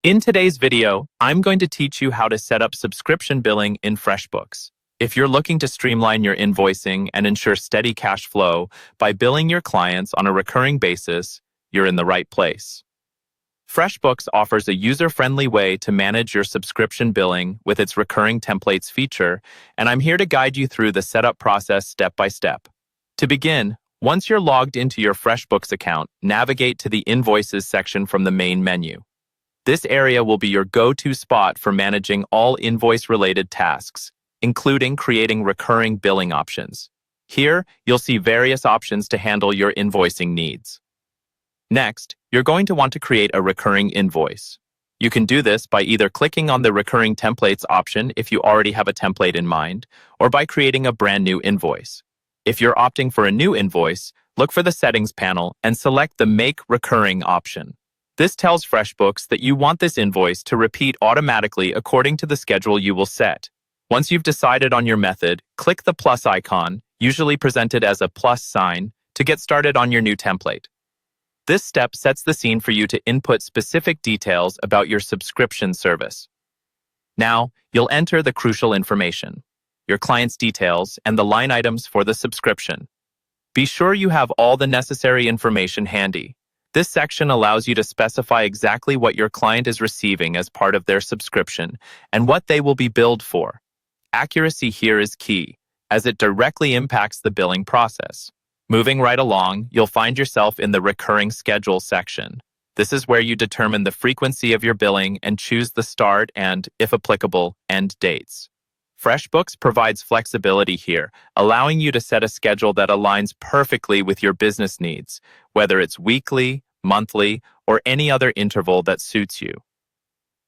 In today's video, I'm going to teach you how to set up subscription billing in Freshbooks. If you're looking to streamline your invoicing and ensure steady cash flow by billing your clients on a recurring basis, you're in the right place. Freshbooks offers a user-friendly way to manage your subscription billing with its recurring templates feature, and I'm here to guide you through the setup process step by step. To begin, once you're logged into your Freshbooks account, navigate to the Invoices section from the main menu. This area will be your go-to spot for managing all invoice-related tasks, including creating recurring billing options. Here, you'll see various options to handle your invoicing needs. Next, you're going to want to create a recurring invoice. You can do this by either clicking on the Recurring Templates option if you already have a template in mind, or by creating a brand new invoice. If you're opting for a new invoice, look for the Settings panel and select the Make Recurring option. This tells Freshbooks that you want this invoice to repeat automatically according to the schedule you will set. Once you've decided on your method, click the plus icon, usually presented as a plus sign, to get started on your new template. This step sets the scene for you to input specific details about your subscription service. Now, you'll enter the crucial information, your client's details, and the line items for the subscription. Be sure you have all the necessary information handy. This section allows you to specify exactly what your client is receiving as part of their subscription and what they will be billed for. Accuracy here is key, as it directly impacts the billing process. Moving right along, you'll find yourself in the Recurring Schedule section. This is where you determine the frequency of your billing and choose the start and, if applicable, end dates. Freshbooks provides flexibility here, allowing you to set a schedule that aligns perfectly with your business needs, whether it's weekly, monthly, or any other interval that suits you.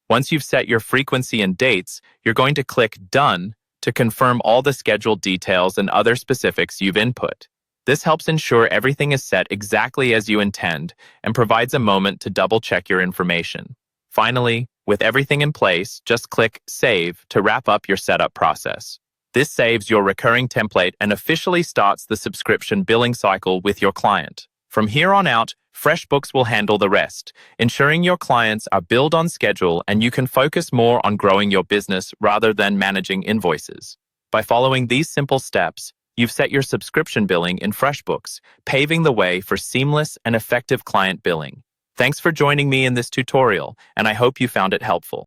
Once you've set your frequency and dates, you're going to click Done to confirm all the scheduled details and other specifics you've input. This helps ensure everything is set exactly as you intend and provides a moment to double-check your information. Finally, with everything in place, just click Save to wrap up your setup process. This saves your recurring template and officially starts the subscription billing cycle with your client. From here on out, Freshbooks will handle the rest, ensuring your clients are billed on schedule and you can focus more on growing your business rather than managing invoices. By following these simple steps, you've set your subscription billing in Freshbooks, paving the way for seamless and effective client billing. Thanks for joining me in this tutorial, and I hope you found it helpful.